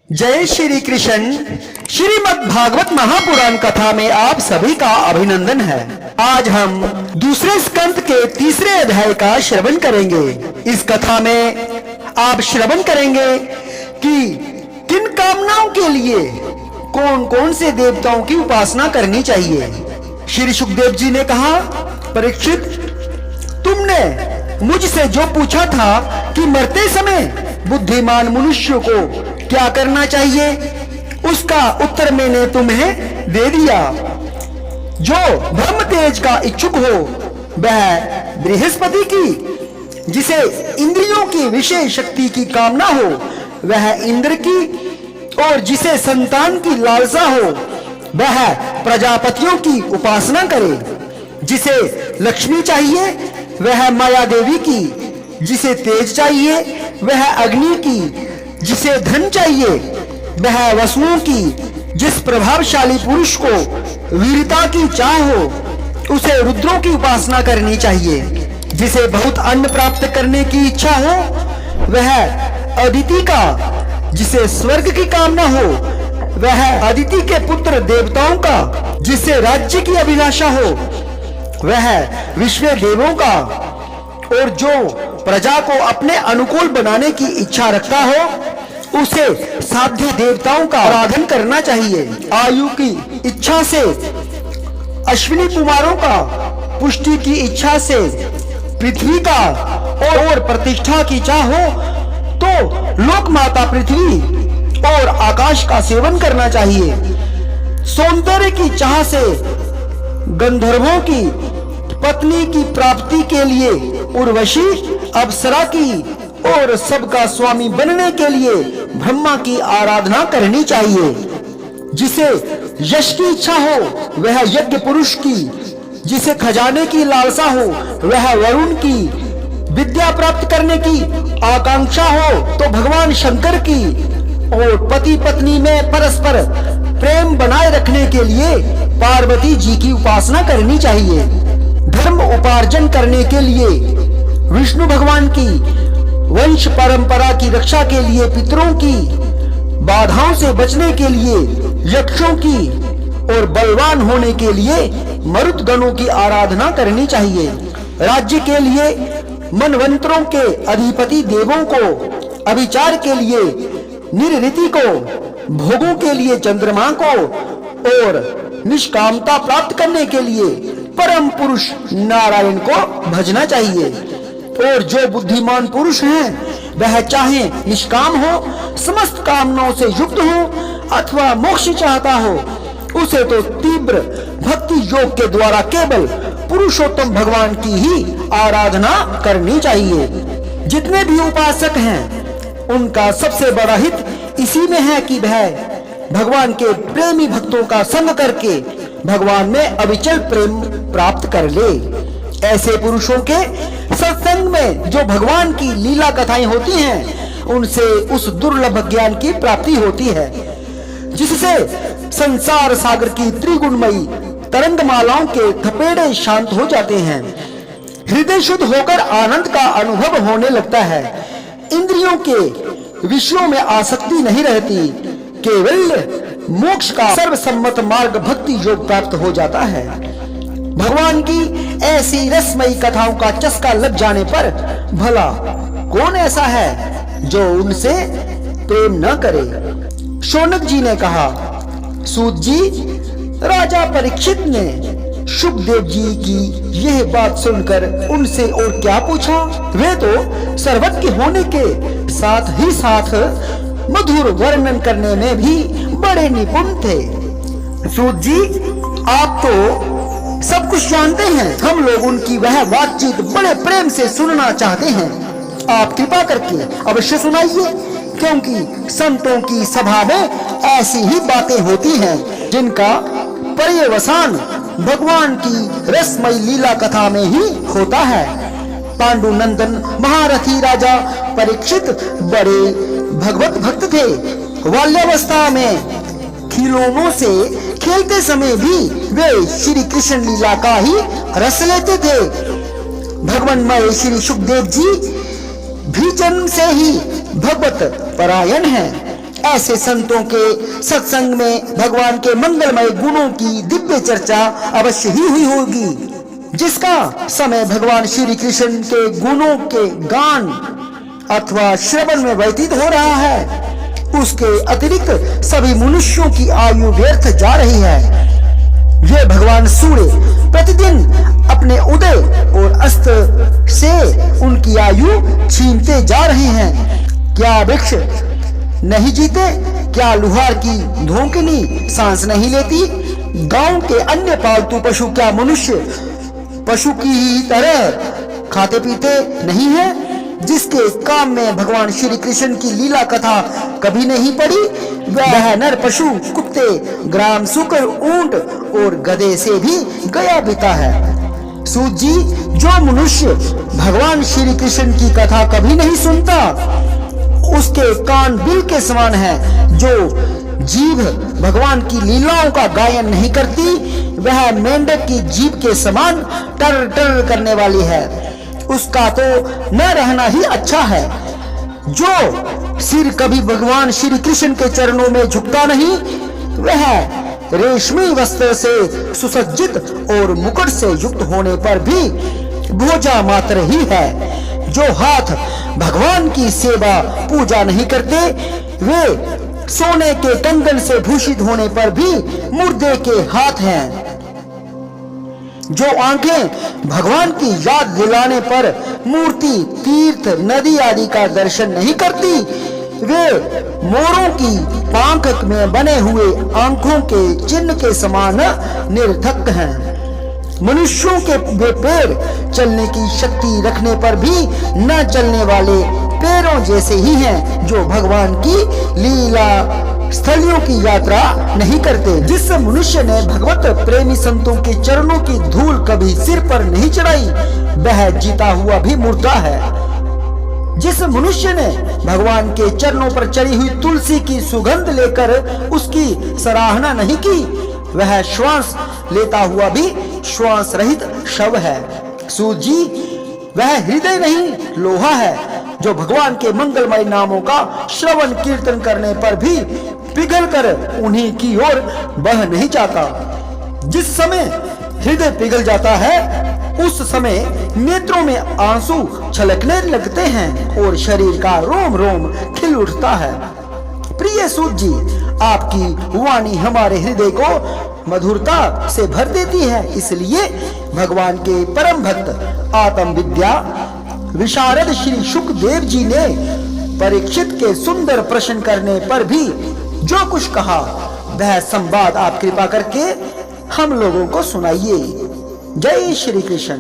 जय श्री कृष्ण। श्रीमद् भागवत महापुराण कथा में आप सभी का अभिनंदन है। आज हम दूसरे स्कंद के तीसरे अध्याय का श्रवण करेंगे। इस कथा में आप श्रवण करेंगे कि किन कामनाओं के लिए कौन कौन से देवताओं की उपासना करनी चाहिए। श्री सुखदेव जी ने कहा, परीक्षित, तुमने मुझसे जो पूछा था कि मरते समय बुद्धिमान मनुष्य को क्या करना चाहिए, उसका उत्तर मैंने तुम्हें दे दिया। जो ब्रह्म तेज का इच्छुक हो वह बृहस्पति की, जिसे इंद्रियों की विशेष शक्ति की कामना हो वह इंद्र की, और जिसे संतान की लालसा हो वह प्रजापतियों की उपासना करे। जिसे लक्ष्मी चाहिए वह माया देवी की, जिसे तेज चाहिए वह अग्नि की, जिसे धन चाहिए वह वसुओं की, जिस प्रभावशाली पुरुष को वीरता की चाह हो उसे रुद्रों की उपासना करनी चाहिए। जिसे बहुत अन्न प्राप्त करने की इच्छा हो वह अदिति का, जिसे स्वर्ग की कामना हो वह अदिति के पुत्र देवताओं का, जिसे राज्य की अभिलाषा हो वह विश्व देवों का, और जो प्रजा को अपने अनुकूल बनाने की इच्छा रखता हो उसे साध्य देवताओं का आराधन करना चाहिए। आयु की इच्छा से अश्विनी कुमारों का, पुष्टि की इच्छा से पृथ्वी का, और प्रतिष्ठा की चाह हो तो लोक माता पृथ्वी और आकाश का सेवन करना चाहिए। सौंदर्य की चाह से गंधर्वों की पत्नी की प्राप्ति के लिए उर्वशी, अप्सरा की, और सबका स्वामी बनने के लिए ब्रह्मा की आराधना करनी चाहिए। जिसे यश की इच्छा हो वह यज्ञ पुरुष की, जिसे खजाने की लालसा हो वह वरुण की, विद्या प्राप्त करने की आकांक्षा हो तो भगवान शंकर की, और पति पत्नी में परस्पर प्रेम बनाए रखने के लिए पार्वती जी की उपासना करनी चाहिए। धर्म उपार्जन करने के लिए विष्णु भगवान की, वंश परंपरा की रक्षा के लिए पितरों की, बाधाओं से बचने के लिए यक्षों की, और बलवान होने के लिए मरुदगणों की आराधना करनी चाहिए। राज्य के लिए मनवंतरों के अधिपति देवों को, अभिचार के लिए निरृति को, भोगों के लिए चंद्रमा को, और निष्कामता प्राप्त करने के लिए परम पुरुष नारायण को भजना चाहिए। और जो बुद्धिमान पुरुष हैं वह चाहे निष्काम हो, समस्त कामनाओं से युक्त हो, अथवा मोक्ष चाहता हो, उसे तो तीव्र भक्ति योग के द्वारा केवल पुरुषोत्तम भगवान की ही आराधना करनी चाहिए। जितने भी उपासक हैं उनका सबसे बड़ा हित इसी में है कि वह भगवान के प्रेमी भक्तों का संग करके भगवान में अविचल प्रेम प्राप्त कर ले। ऐसे पुरुषों के सत्संग में जो भगवान की लीला कथाएं होती हैं उनसे उस दुर्लभ ज्ञान की प्राप्ति होती है, जिससे संसार सागर की त्रिगुणमयी तरंगमालाओं के थपेड़े शांत हो जाते हैं। हृदय शुद्ध होकर आनंद का अनुभव होने लगता है। इंद्रियों के विषयों में आसक्ति नहीं रहती, केवल मोक्ष का सर्वसम्मत मार्ग भक्ति योग प्राप्त हो जाता है। भगवान की ऐसी रसमयी कथाओं का चस्का लग जाने पर भला कौन ऐसा है जो उनसे प्रेम न करे। शौनक जी ने कहा, सूत जी, राजा परीक्षित ने सुखदेव जी की यह बात सुनकर उनसे और क्या पूछा। वे तो सर्वज्ञ होने के साथ ही साथ मधुर वर्णन करने में भी बड़े निपुण थे। सूत जी, आप तो सब कुछ जानते हैं, हम लोग उनकी वह बातचीत बड़े प्रेम से सुनना चाहते हैं। आप कृपा करके अवश्य सुनाइए, क्योंकि संतों की सभा में ऐसी ही बातें होती हैं जिनका पर्यवसान भगवान की रसमयी लीला कथा में ही होता है। पांडुनंदन महारथी राजा परीक्षित बड़े भगवत भक्त थे। बाल्यावस्था में खिलौनों से खेलते समय भी वे श्री कृष्ण लीला का ही रस लेते थे। भगवानमय श्री सुखदेव जी भी जन्म से ही भगवत परायण हैं। ऐसे संतों के सत्संग में भगवान के मंगलमय गुणों की दिव्य चर्चा अवश्य ही हुई होगी। जिसका समय भगवान श्री कृष्ण के गुणों के गान अथवा श्रवण में व्यतीत हो रहा है, उसके अतिरिक्त सभी मनुष्यों की आयु व्यर्थ जा रही है। ये भगवान सूर्य प्रतिदिन अपने उदय और अस्त से उनकी आयु छीनते जा रहे हैं। क्या वृक्ष नहीं जीते? क्या लुहार की धोंकनी सांस नहीं लेती? गांव के अन्य पालतू पशु क्या मनुष्य पशु की ही तरह खाते पीते नहीं है? जिसके काम में भगवान श्री कृष्ण की लीला कथा कभी नहीं पड़ी, वह नर पशु कुत्ते, ग्राम शुकर, ऊंट और गधे से भी गया बीता है। सूत जी, जो मनुष्य भगवान श्री कृष्ण की कथा कभी नहीं सुनता, उसके कान बिल के समान है। जो जीभ भगवान की लीलाओं का गायन नहीं करती, वह मेंढक की जीभ के समान टर टर करने वाली है। उसका तो न रहना ही अच्छा है। जो सिर कभी भगवान श्री कृष्ण के चरणों में झुकता नहीं, वह रेशमी वस्त्र से सुसज्जित और मुकुट से युक्त होने पर भी बोझा मात्र ही है। जो हाथ भगवान की सेवा पूजा नहीं करते, वे सोने के कंगन से भूषित होने पर भी मुर्दे के हाथ हैं। जो आंखें भगवान की याद दिलाने पर मूर्ति, तीर्थ, नदी आदि का दर्शन नहीं करती, वे मोरों की पांख में बने हुए आंखों के चिन्ह के समान निरर्थक हैं। मनुष्यों के वे पैर चलने की शक्ति रखने पर भी न चलने वाले पैरों जैसे ही हैं, जो भगवान की लीला स्थलियों की यात्रा नहीं करते। जिस मनुष्य ने भगवत प्रेमी संतों के चरणों की धूल कभी सिर पर नहीं चढ़ाई, वह जीता हुआ भी मुर्दा है। जिस मनुष्य ने भगवान के चरणों पर चढ़ी हुई तुलसी की सुगंध लेकर उसकी सराहना नहीं की, वह श्वास लेता हुआ भी श्वास रहित शव है। सूत जी, वह हृदय नहीं लोहा है, जो भगवान के मंगलमय नामों का श्रवण कीर्तन करने पर भी पिघल कर उन्हीं की ओर बह नहीं जाता। जिस समय हृदय पिघल जाता है, उस समय नेत्रों में आंसू छलकने लगते हैं और शरीर का रोम रोम खिल उठता है। प्रिय सूत जी, आपकी वाणी हमारे हृदय को मधुरता से भर देती है। इसलिए भगवान के परम भक्त आत्म विद्या विशारद श्री शुकदेव जी ने परीक्षित के सुंदर प्रश्न करने पर भी जो कुछ कहा, वह संवाद आप कृपा करके हम लोगों को सुनाइए। जय श्री कृष्ण।